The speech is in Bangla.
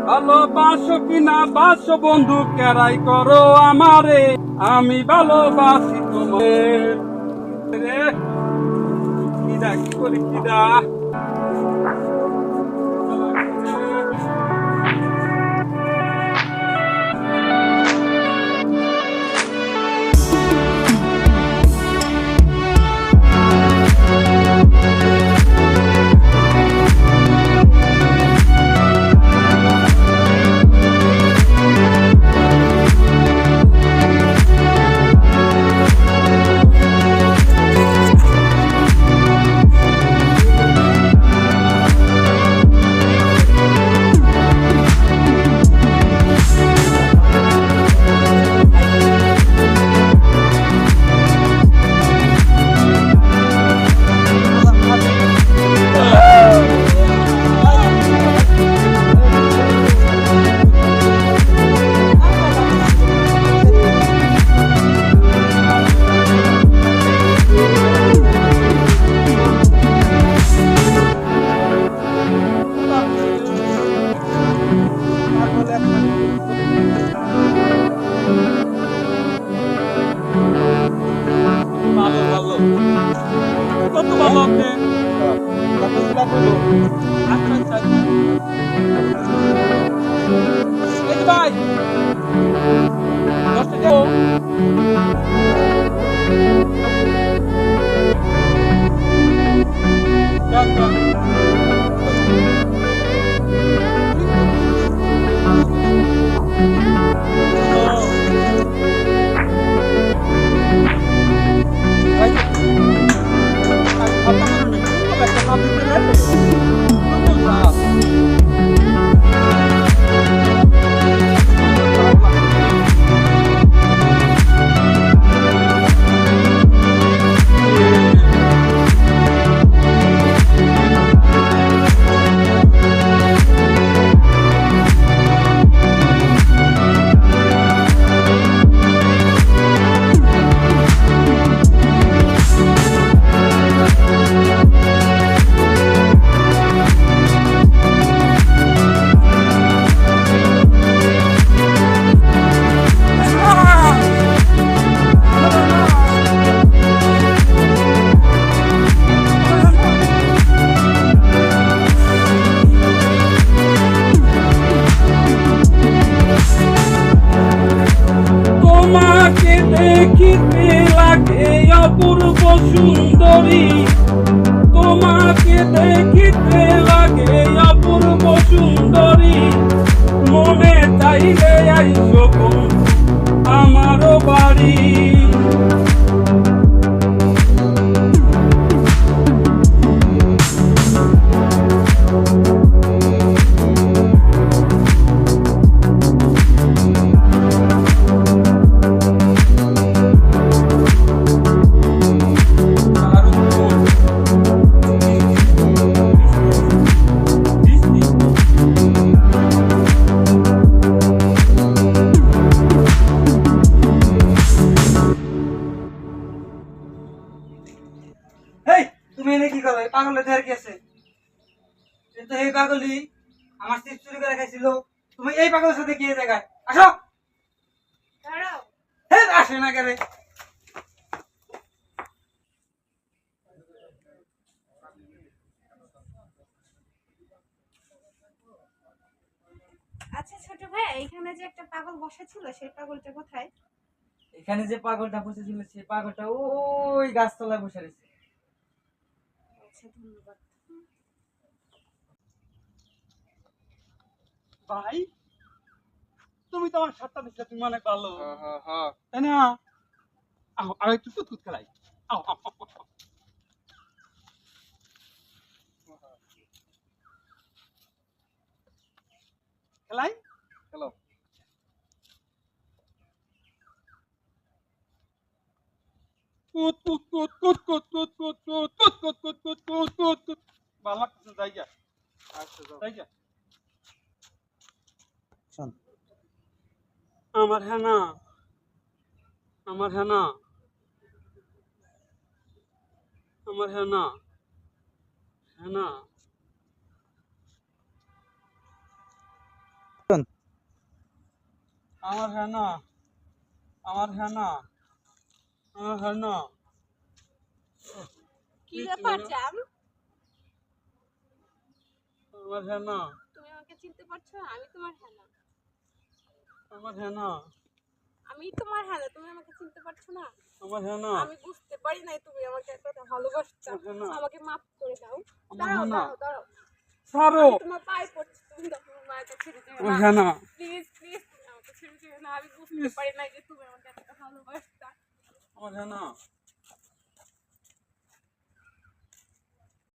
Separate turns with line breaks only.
ভালোবাসো কিনা বাসো বন্ধু কেরাই করো আমারে, আমি ভালোবাসি তোমারে। রে কিদা কি করি কিদা ভালো ভালো কত ভালো আপনি। আচ্ছা আচ্ছা এই যে ভাই 10 টাকা দাও, দাও। ভাই আর কথা বলো না কিন্তু একটা ভাব দিতে লাগে তো যা তোমাকে দেখিতে লাগে অপূর্ব সুন্দরী, তোমাকে দেখিতে লাগে অপূর্ব সুন্দরী, মনে চাইলে আইসো আমারও বাড়ি।
এই তুমি এনে কি করো? পাগলের দের কি আছে? কিন্তু এই পাগলি আমার চিপস চুরি করে খাইছিল। তুমি এই পাগলের সাথে কি জায়গায় আসো?
দাঁড়াও।
হে আসে না কেন?
আচ্ছা ছোট ভাই, এখানে যে একটা পাগল বসা ছিল সেই পাগলটা কোথায়?
এখানে যে পাগলটা বসেছিল সেই পাগলটা ওই গাছতলায় বসে রয়েছে।
আচ্ছা ধন্যবাদ।
ভাই তুমি তো আমার সাতটা দিচ্ছ, তুমি অনেক ভালো তাই না? আও আর একটু কুতকুত খেলাই। আও আও, আও, আও। খেলাই
হ্যালো
কুত কুত কুত কুত কুত কুত কুত কুত কুত কুত কুত কুত কুত কুত কুত। ভালো লাগতেছে জায়গা
আচ্ছা যাও
জায়গা আমার হ্যাঁ আমার হ্যাঁ আমার হ্যাঁ আমার হেনা আমার হেনা আমার হেনা
কি ব্যাপার জাম?
আমার হেনা
তুমি আমাকে চিনতে পারছো? আমি তোমার হ্যানা।
আমার হেনা
আমি তোমার হ্যানা, তুমি আমাকে চিনতে পারছো না?
আমার হেনা
আমি বুঝতে পারি নাই তুমি আমাকে এতটা ভালোবাসছো।
আমার হেনা
আমাকে মাফ করে দাও।
আমার
দাঁড়াও
হেনা
দাঁড়াও দাঁড়াও,
ছাড়ো
আমি তোমার পায়ে পড়ছি, তুমি তোমার মায়ের ছেড়ে দিও
আমার
না।
হেনা
প্লিজ প্লিজ তুমি আমাকে ছেড়ে দিও না। আমি বুঝতে পারি নাই যে তুমি আমাকে এতটা ভালোবাসছো।
আমার হেনা